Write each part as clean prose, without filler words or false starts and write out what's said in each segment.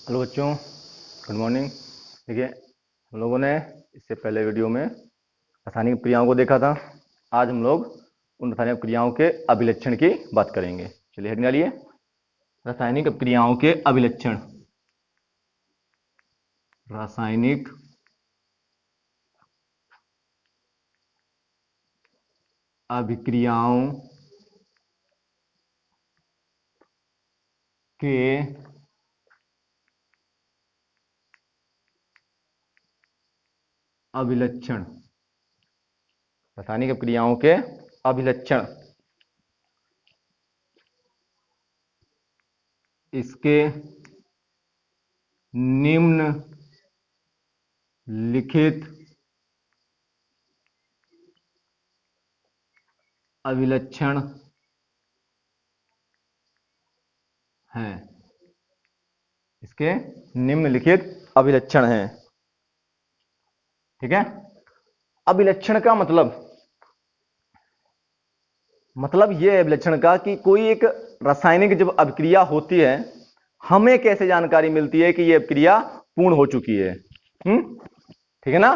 Hello बच्चों, good morning. देखिए, हम लोगों ने इससे पहले वीडियो में रासायनिक क्रियाओं को देखा था। आज हम लोग उन रासायनिक क्रियाओं के अभिलक्षण की बात करेंगे। चलिए हेडिंग डालिए, रासायनिक क्रियाओं के अभिलक्षण। रासायनिक अभिक्रियाओं के अभिलक्षण। रासायनिक क्रियाओं के अभिलक्षण। इसके निम्न लिखित अभिलक्षण हैं। इसके निम्नलिखित अभिलक्षण हैं। ठीक है। अभिलक्षण का मतलब यह है अभिलक्षण का कि कोई एक रासायनिक जब अभिक्रिया होती है, हमें कैसे जानकारी मिलती है कि यह अभिक्रिया पूर्ण हो चुकी है। ठीक है ना।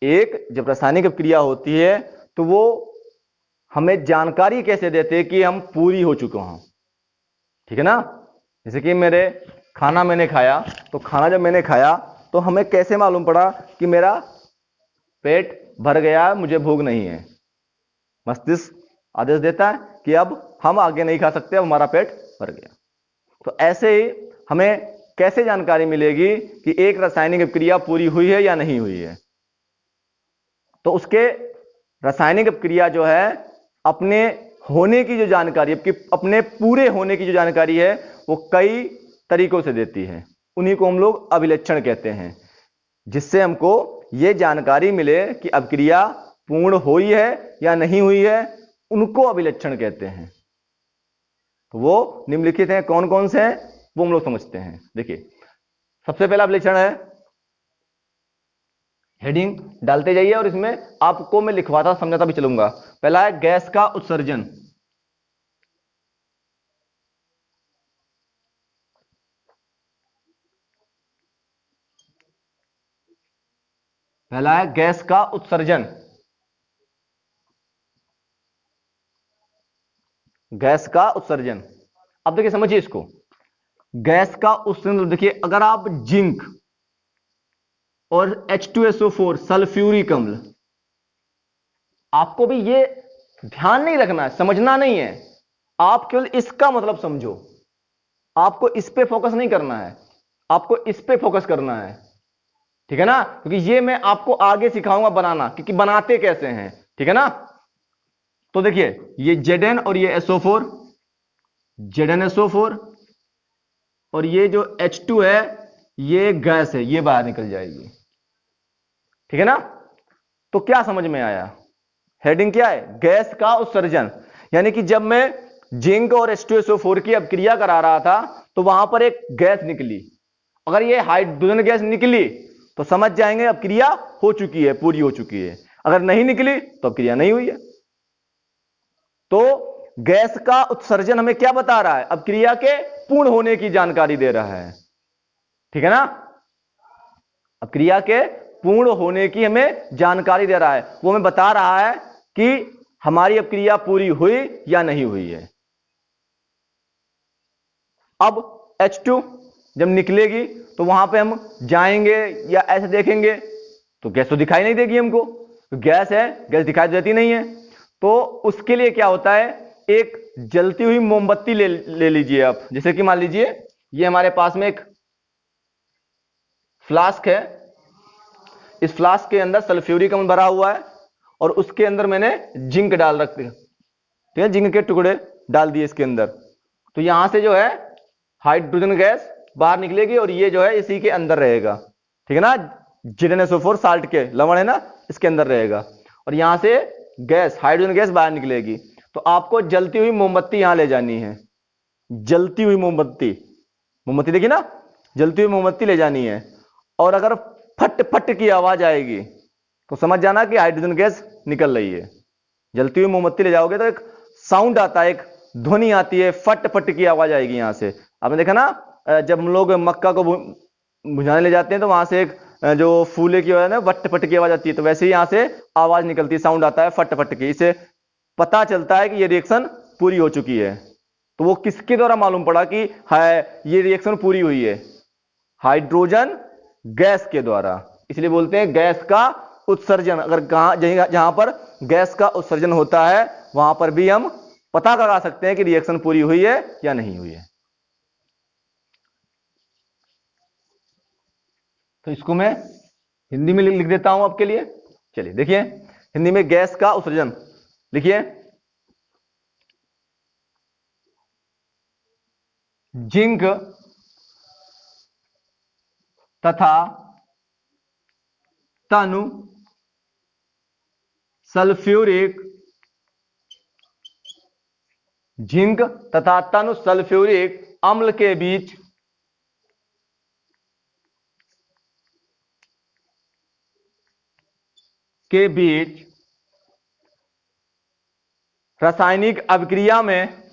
एक जब रासायनिक अभिक्रिया होती है तो वो हमें जानकारी कैसे देते हैं कि हम पूरी हो चुके हों। ठीक है ना। जैसे कि खाना मैंने खाया, तो खाना जब मैंने खाया तो हमें कैसे मालूम पड़ा कि मेरा पेट भर गया, मुझे भूख नहीं है। मस्तिष्क आदेश देता है कि अब हम आगे नहीं खा सकते, अब हमारा पेट भर गया। तो ऐसे ही हमें कैसे जानकारी मिलेगी कि एक रासायनिक क्रिया पूरी हुई है या नहीं हुई है। तो उसके रासायनिक क्रिया जो है अपने होने की जो जानकारी, अपने पूरे होने की जो जानकारी है वो कई तरीकों से देती है। उन्हीं को हम लोग अभिलक्षण कहते हैं, जिससे हमको ये जानकारी मिले कि अभिक्रिया पूर्ण हुई है या नहीं हुई है, उनको अभिलक्षण कहते हैं। तो वो निम्नलिखित हैं। कौन कौन से हैं वो हम लोग समझते हैं। देखिए, सबसे पहला अभिलक्षण है, हेडिंग डालते जाइए और इसमें आपको मैं लिखवाता समझाता भी चलूंगा। पहला है गैस का उत्सर्जन। पहला है गैस का उत्सर्जन। गैस का उत्सर्जन। अब देखिए, समझिए इसको। गैस का उत्सर्जन, देखिए अगर आप जिंक और H2SO4 सल्फ्यूरिक अम्ल, आपको भी ये ध्यान नहीं रखना है, समझना नहीं है, आप केवल इसका मतलब समझो। आपको इस पे फोकस नहीं करना है, आपको इस पे फोकस करना है। ठीक है ना। क्योंकि ये मैं आपको आगे सिखाऊंगा बनाना, क्योंकि बनाते कैसे हैं। ठीक है ना। तो देखिए, ये Zn और ये SO4, ZnSO4 और ये जो H2 है ये गैस है, ये बाहर निकल जाएगी। ठीक है ना। तो क्या समझ में आया? हेडिंग क्या है? गैस का उत्सर्जन। यानी कि जब मैं जिंक और H2SO4 की अभिक्रिया करा रहा था तो वहां पर एक गैस निकली। अगर ये हाइड्रोजन गैस निकली तो समझ जाएंगे अभिक्रिया हो चुकी है, पूरी हो चुकी है। अगर नहीं निकली तो अभिक्रिया नहीं हुई है। तो गैस का उत्सर्जन हमें क्या बता रहा है? अभिक्रिया के पूर्ण होने की जानकारी दे रहा है। ठीक है ना। अभिक्रिया के पूर्ण होने की हमें जानकारी दे रहा है। वो हमें बता रहा है कि हमारी अभिक्रिया पूरी हुई या नहीं हुई है। अब H2 जब निकलेगी तो वहां पे हम जाएंगे या ऐसे देखेंगे तो गैस तो दिखाई नहीं देगी हमको। तो गैस है, गैस दिखाई देती नहीं है। तो उसके लिए क्या होता है, एक जलती हुई मोमबत्ती ले लीजिए आप। जैसे कि मान लीजिए ये हमारे पास में एक फ्लास्क है, इस फ्लास्क के अंदर सल्फ्यूरिक अम्ल भरा हुआ है और उसके अंदर मैंने जिंक डाल रखी है। ठीक है, जिंक के टुकड़े डाल दिए इसके अंदर। तो यहां से जो है हाइड्रोजन गैस बाहर निकलेगी और ये जो है इसी के अंदर रहेगा। ठीक है ना। ZnSO4 साल्ट के लवण है ना, इसके अंदर रहेगा और यहां से गैस, हाइड्रोजन गैस बाहर निकलेगी। तो आपको जलती हुई मोमबत्ती यहां ले जानी है। जलती हुई मोमबत्ती, मोमबत्ती देखिए ना, जलती हुई मोमबत्ती ले जानी है। और अगर फट फट की आवाज आएगी तो समझ जाना कि हाइड्रोजन गैस निकल रही है। जलती हुई मोमबत्ती ले जाओगे तो एक साउंड आता है, एक ध्वनि आती है, फट फट की आवाज आएगी यहां से। आपने देखा ना, जब हम लोग मक्का को बुझाने ले जाते हैं तो वहां से एक जो फूले की आवाज है ना, वट फट की आवाज आती है, तो वैसे ही यहां से आवाज निकलती है, साउंड आता है फट फट की। इससे पता चलता है कि ये रिएक्शन पूरी हो चुकी है। तो वो किसके द्वारा मालूम पड़ा कि है ये रिएक्शन पूरी हुई है? हाइड्रोजन गैस के द्वारा। इसलिए बोलते हैं गैस का उत्सर्जन। अगर जहां पर गैस का उत्सर्जन होता है वहां पर भी हम पता लगा सकते हैं कि रिएक्शन पूरी हुई है या नहीं हुई है। तो इसको मैं हिंदी में लिख देता हूं आपके लिए। चलिए देखिए, हिंदी में गैस का उत्सर्जन लिखिए, जिंक तथा तनु सल्फ्यूरिक, जिंक तथा तनु सल्फ्यूरिक अम्ल के बीच रासायनिक अभिक्रिया में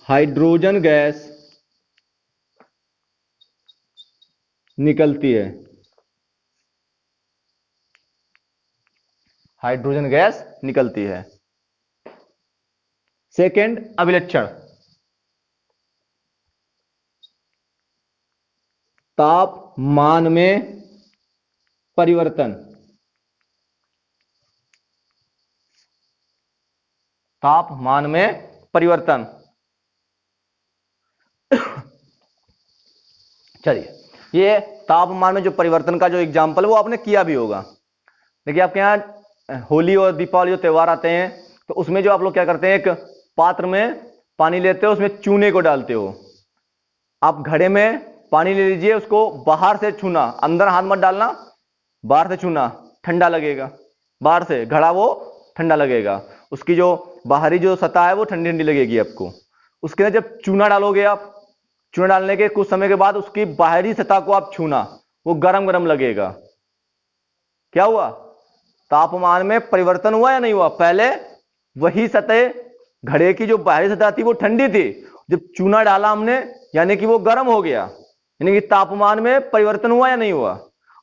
हाइड्रोजन गैस निकलती है। हाइड्रोजन गैस निकलती है। सेकंड अभिलक्षण, तापमान में परिवर्तन। तापमान में परिवर्तन। चलिए, ये तापमान में जो परिवर्तन का जो एग्जाम्पल वो आपने किया भी होगा। देखिए आपके यहाँ होली और दीपावली जो त्यौहार आते हैं तो उसमें जो आप लोग क्या करते हैं, एक पात्र में पानी लेते हो, उसमें चूने को डालते हो। आप घड़े में पानी ले लीजिए, उसको बाहर से छूना, अंदर हाथ मत डालना, बाहर से छूना, ठंडा लगेगा। बाहर से घड़ा वो ठंडा लगेगा, उसकी जो बाहरी जो सतह है वो ठंडी ठंडी लगेगी आपको। उसके अंदर जब चूना डालोगे आप, चूना डालने के कुछ समय के बाद उसकी बाहरी सतह को आप छूना, वो गरम गरम लगेगा। क्या हुआ? तापमान में परिवर्तन हुआ या नहीं हुआ? पहले वही सतह, घड़े की जो बाहरी सतह थी वो ठंडी थी, जब चूना डाला हमने यानी कि वो गर्म हो गया, यानी कि तापमान में परिवर्तन हुआ या नहीं हुआ?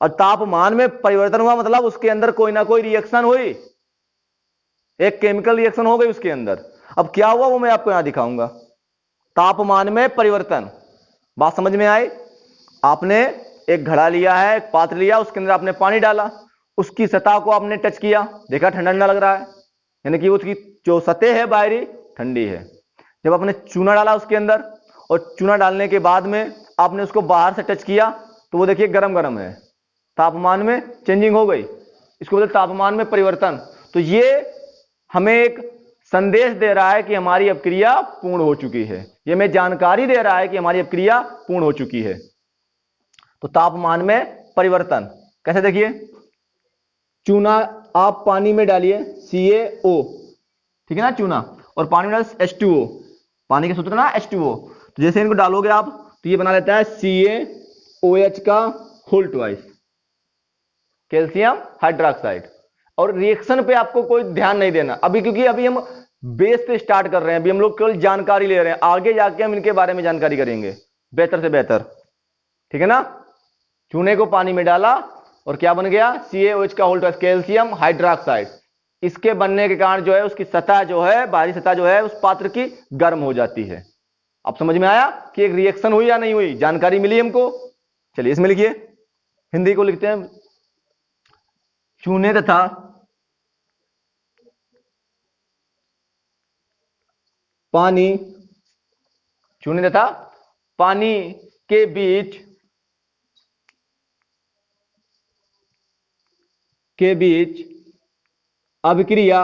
और तापमान में परिवर्तन हुआ मतलब उसके अंदर कोई ना कोई रिएक्शन हुई, एक केमिकल रिएक्शन हो गई उसके अंदर। अब क्या हुआ वो मैं आपको यहां दिखाऊंगा। तापमान में परिवर्तन, बात समझ में आई? आपने एक घड़ा लिया है, एक पात्र लिया, उसके अंदर आपने पानी डाला, उसकी सतह को आपने टच किया, देखा ठंडा ठंडा लग रहा है, यानी कि उसकी जो सतह है बाहरी ठंडी है। जब आपने चूना डाला उसके अंदर, और चूना डालने के बाद में आपने उसको बाहर से टच किया तो वो देखिए गरम गरम है, तापमान में चेंजिंग हो गई, इसको बोलते तापमान में परिवर्तन। तो ये हमें एक संदेश दे रहा है कि हमारी अभिक्रिया पूर्ण हो चुकी है, ये हमें जानकारी दे रहा है कि हमारी अभिक्रिया पूर्ण हो चुकी है। तो तापमान में परिवर्तन कैसे, देखिए चूना आप पानी में डालिए CaO, ठीक है ना, चूना, और पानी में डाल H2O, पानी का सूत्र ना H2O। तो जैसे इनको डालोगे आप तो ये बना लेता है CaOH का होल ट्वाइस, कैल्शियम हाइड्रोक्साइड। और रिएक्शन पे आपको कोई ध्यान नहीं देना अभी, क्योंकि अभी हम बेस पे स्टार्ट कर रहे हैं, अभी हम लोग केवल जानकारी ले रहे हैं, आगे जाके हम इनके बारे में जानकारी करेंगे बेहतर से बेहतर, ठीक है ना। चूने को पानी में डाला और क्या बन गया? CaOH का होल ट्वाइस, कैल्शियम हाइड्रोक्साइड। इसके बनने के कारण जो है उसकी सतह जो है, बाहरी सतह जो है उस पात्र की गर्म हो जाती है। अब समझ में आया कि एक रिएक्शन हुई या नहीं हुई, जानकारी मिली हमको। चलिए इसमें लिखिए, हिंदी को लिखते हैं, चूने तथा पानी, चूने तथा पानी के बीच अभिक्रिया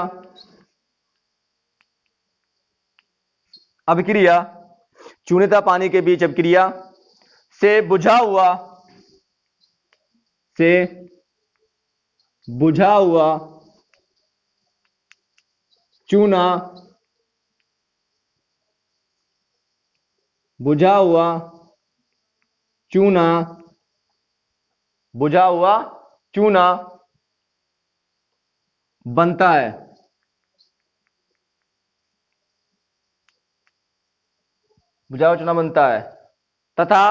चूने तथा पानी के बीच अभिक्रिया से बुझा हुआ चूना, बुझा हुआ चूना, बुझा हुआ चूना बनता है। बुझा हुआ चूना बनता है तथा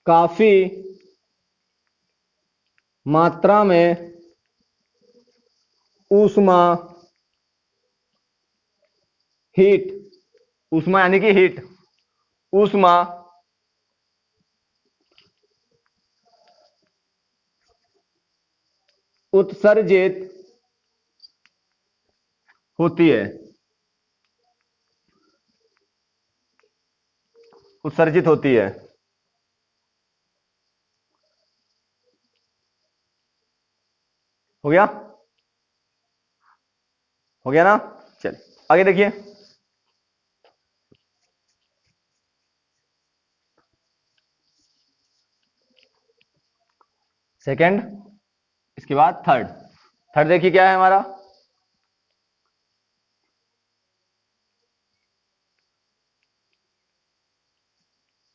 काफी मात्रा में ऊष्मा, हीट, ऊष्मा यानी कि हीट, ऊष्मा उत्सर्जित होती है, उत्सर्जित होती है। हो गया, हो गया ना? चल आगे देखिए। सेकंड, इसके बाद थर्ड। थर्ड देखिए क्या है हमारा,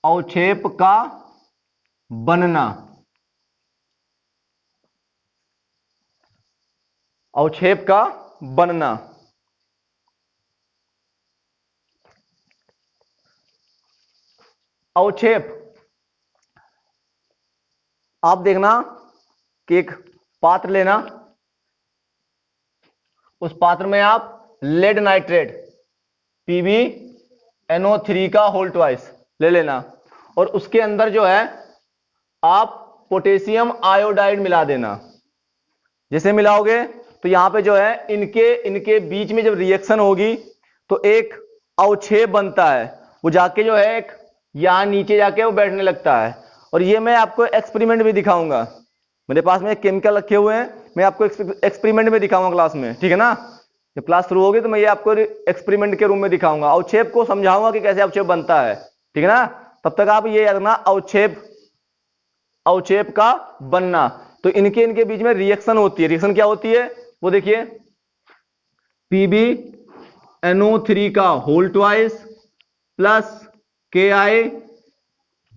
अवक्षेप का बनना। अवक्षेप का बनना, अवक्षेप, आप देखना कि एक पात्र लेना, उस पात्र में आप लेड नाइट्रेट PbNO3 का होल ट्वाइस ले लेना और उसके अंदर जो है आप पोटेशियम आयोडाइड मिला देना। जैसे मिलाओगे तो यहां पे जो है इनके इनके बीच में जब रिएक्शन होगी तो एक अवक्षेप बनता है, वो जाके जो है एक यहां नीचे जाके वो बैठने लगता है। और ये मैं आपको एक्सपेरिमेंट भी दिखाऊंगा, मेरे पास में केमिकल रखे हुए हैं, मैं आपको एक्सपेरिमेंट में दिखाऊंगा क्लास में, ठीक है ना? जब क्लास शुरू होगी तो मैं ये आपको एक्सपेरिमेंट के रूम में दिखाऊंगा, अवक्षेप को समझाऊंगा कि कैसे अवक्षेप बनता है, ठीक है ना? तब तक आप ये याद रखना, अवक्षेप, अवक्षेप का बनना। तो इनके इनके बीच में रिएक्शन होती है, रिएक्शन क्या होती है वो देखिए, PbNO3 का whole twice plus Ki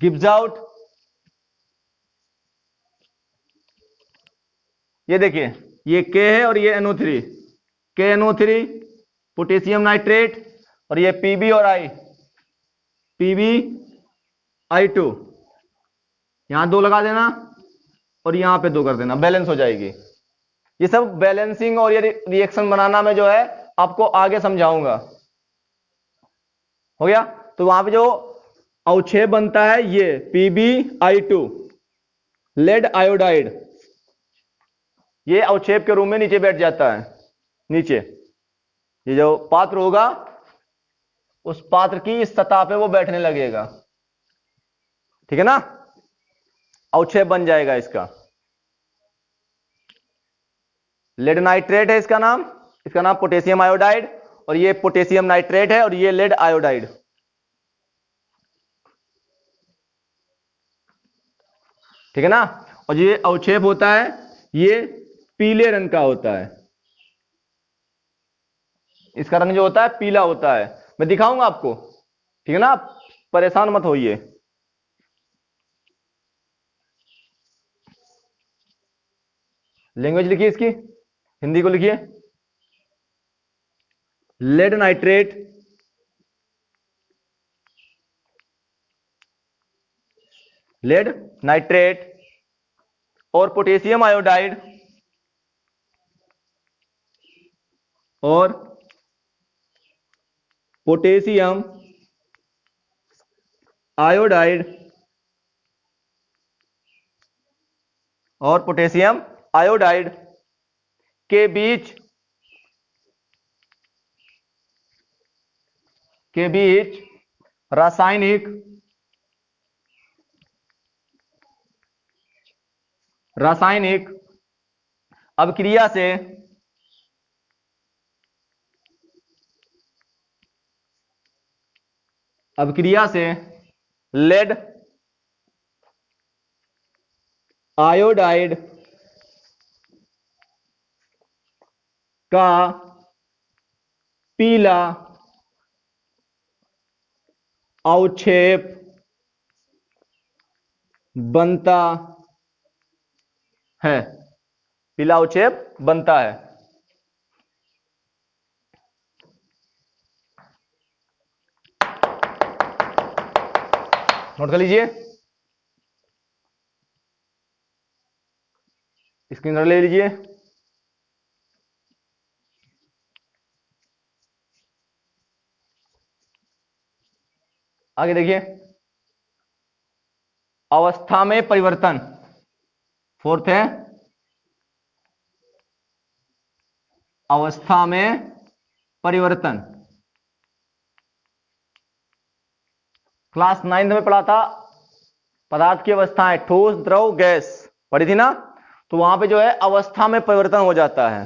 gives out, ये देखिए ये K है और ये NO3, KNO3 पोटेशियम नाइट्रेट, और ये Pb और I, PbI2, यहां 2 लगा देना और यहां पे 2 कर देना, बैलेंस हो जाएगी। ये सब बैलेंसिंग और ये रिएक्शन बनाना में जो है आपको आगे समझाऊंगा। हो गया? तो वहां पे जो अवक्षेप बनता है ये PbI2 लेड आयोडाइड, ये अवक्षेप के रूप में नीचे बैठ जाता है। नीचे ये जो पात्र होगा उस पात्र की इस सतह पे वो बैठने लगेगा, ठीक है ना? अवक्षेप बन जाएगा इसका। लेड नाइट्रेट है इसका नाम पोटेशियम आयोडाइड, और ये पोटेशियम नाइट्रेट है और ये लेड आयोडाइड, ठीक है ना? और ये अवक्षेप होता है ये पीले रंग का होता है, इसका रंग जो होता है पीला होता है, मैं दिखाऊंगा आपको, ठीक है ना? आप परेशान मत होइए। लैंग्वेज लिखिए इसकी, हिंदी को लिखिए, लेड नाइट्रेट लेड नाइट्रेट और पोटेशियम आयोडाइड और पोटेशियम आयोडाइड और पोटेशियम आयोडाइड के बीच रासायनिक रासायनिक अभिक्रिया से लेड आयोडाइड का पीला अवक्षेप बनता है। पीला अवक्षेप बनता है। नोट कर लीजिए, स्क्रीन ले लीजिए। आगे देखिए, अवस्था में परिवर्तन, फोर्थ है अवस्था में परिवर्तन। क्लास 9 में पढ़ा था पदार्थ की अवस्थाएं, ठोस, द्रव, गैस, पढ़ी थी ना। तो वहां पे जो है अवस्था में परिवर्तन हो जाता है,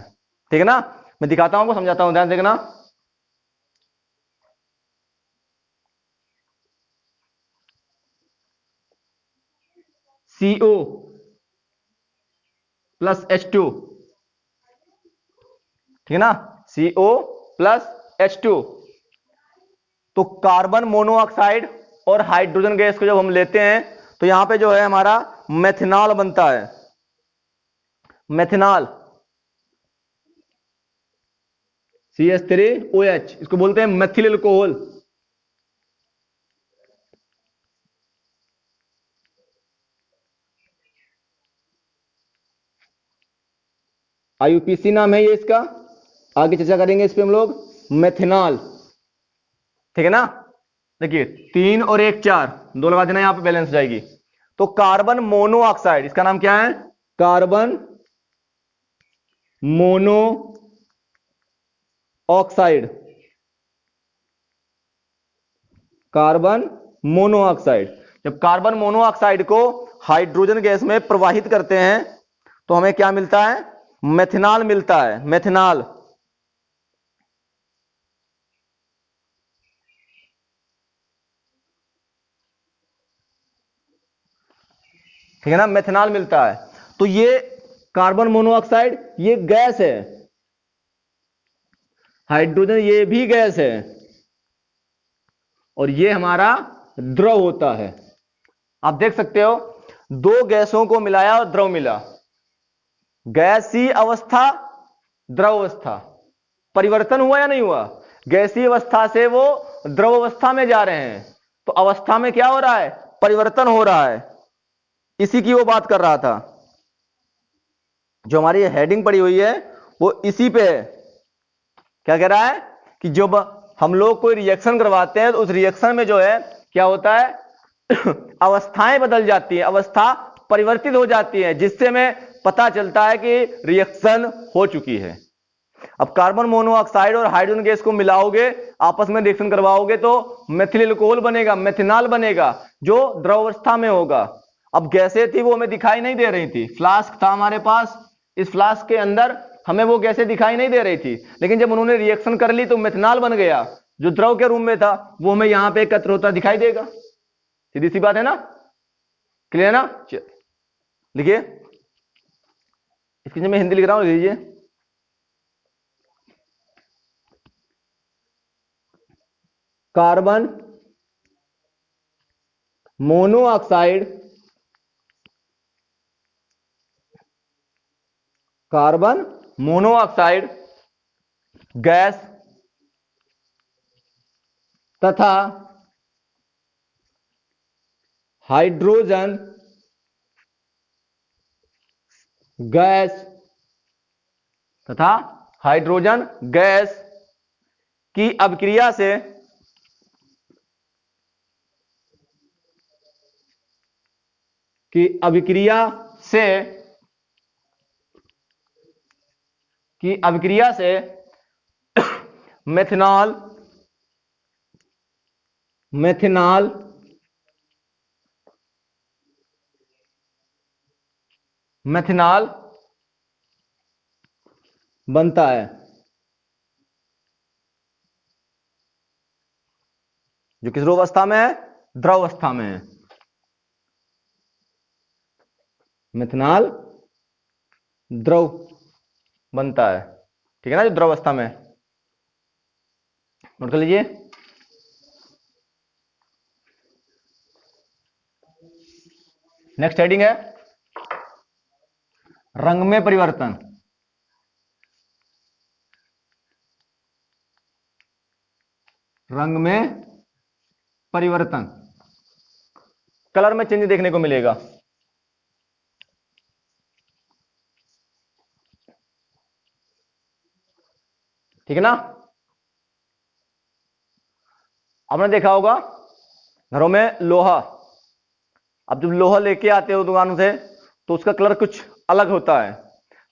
ठीक है ना। मैं दिखाता हूं, आपको समझाता हूं, ध्यान देखना। CO प्लस H2, ठीक है ना, CO प्लस H2। तो कार्बन मोनोऑक्साइड और हाइड्रोजन गैस को जब हम लेते हैं तो यहां पे जो है हमारा मेथनॉल बनता है। मेथनॉल, CH3OH, इसको बोलते हैं मेथिल अल्कोहल। IUPAC नाम है ये इसका, आगे चर्चा करेंगे इस पे हम लोग। मेथनॉल, ठीक है ना। देखिए 3 और 1 4, 2 लगा देना, यहां पे बैलेंस हो जाएगी। तो कार्बन मोनोऑक्साइड, इसका नाम क्या है, carbon mono oxide. Carbon monoxide, जब कार्बन मोनोऑक्साइड को हाइड्रोजन गैस में प्रवाहित करते हैं तो हमें क्या मिलता है, मेथनॉल मिलता है। मेथनॉल, ठीक है ना, मेथनॉल मिलता है। तो ये कार्बन मोनोऑक्साइड ये गैस है, हाइड्रोजन ये भी गैस है, और ये हमारा द्रव होता है। आप देख सकते हो, दो गैसों को मिलाया और द्रव मिला। गैसीय अवस्था, द्रव अवस्था, परिवर्तन हुआ या नहीं हुआ, गैसीय अवस्था से वो द्रव अवस्था में जा रहे हैं, तो अवस्था में क्या हो रहा है, परिवर्तन हो रहा है। इसी की वो बात कर रहा था, जो हमारी हेडिंग पड़ी हुई है वो इसी पे है। क्या कह रहा है कि जब हम लोग कोई रिएक्शन करवाते हैं तो उस रिएक्शन में जो है क्या होता है अवस्थाएं बदल जाती हैं, अवस्था परिवर्तित हो जाती है, जिससे हमें पता चलता है कि रिएक्शन हो चुकी है। अब कार्बन मोनोऑक्साइड और हाइड्रोजन गैस को मिलाओगे, आपस में रिएक्शन करवाओगे तो मेथिल अल्कोहल बनेगा, मेथनॉल बनेगा, जो द्रव अवस्था में होगा। अब गैसें थी वो हमें दिखाई नहीं दे रही थी, फ्लास्क था हमारे पास, इस फ्लास्क के अंदर हमें वो गैसें दिखाई नहीं दे रही थी, लेकिन जब उन्होंने रिएक्शन कर ली तो मेथनॉल बन गया, जो द्रव के रूप में था वो हमें यहां पे एकत्र होता दिखाई देगा। सीधी सी बात है ना, क्लियर ना। लिखिए, इसकी जो मैं हिंदी लिख रहा हूं लीजिए, carbon monoxide, carbon monoxide gas तथा हाइड्रोजन गैस तथा हाइड्रोजन गैस की अभिक्रिया से की अभिक्रिया से मेथनॉल बनता है, जो किस अवस्था में है, द्रव अवस्था में है। मेथनॉल द्रव बनता है। ठीक है ना, जो द्रव अवस्था में। नोट कर लीजिए। नेक्स्ट हेडिंग है रंग में परिवर्तन। रंग में परिवर्तन, कलर में चेंज देखने को मिलेगा। ठीक है ना। आपने देखा होगा घरों में लोहा, अब जब लोहा लेके आते हो दुकानों से तो उसका कलर कुछ अलग होता है,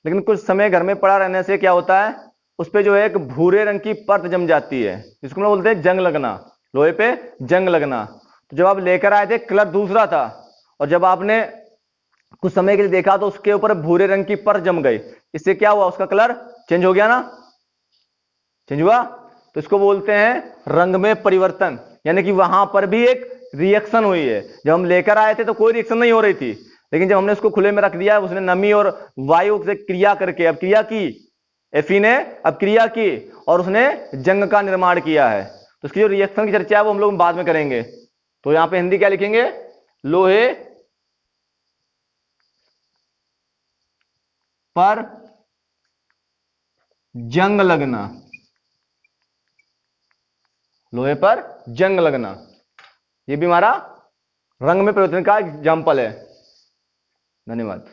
लेकिन कुछ समय घर में पड़ा रहने से क्या होता है, उस पे जो है एक भूरे रंग की परत जम जाती है, जिसको हम बोलते हैं जंग लगना, लोहे पे जंग लगना। तो जब आप लेकर आए थे कलर दूसरा था, और जब आपने कुछ समय के लिए देखा तो उसके ऊपर भूरे रंग की परत जम गई, इससे क्या हुआ, उसका कलर चेंज हो गया ना, चेंज हुआ। तो इसको बोलते हैं रंग में परिवर्तन, यानी कि वहां पर भी एक रिएक्शन हुई है। जब हम लेकर आए थे तो कोई रिएक्शन नहीं हो रही थी, लेकिन जब हमने उसको खुले में रख दिया, उसने नमी और वायु से क्रिया करके अब क्रिया की, एफी ने अब क्रिया की और उसने जंग का निर्माण किया है। तो उसकी जो रिएक्शन की चर्चा है वो हम लोग बाद में करेंगे। तो यहां पे हिंदी क्या लिखेंगे, लोहे पर जंग लगना, लोहे पर जंग लगना, ये भी हमारा रंग में परिवर्तन का एग्जाम्पल है। धन्यवाद।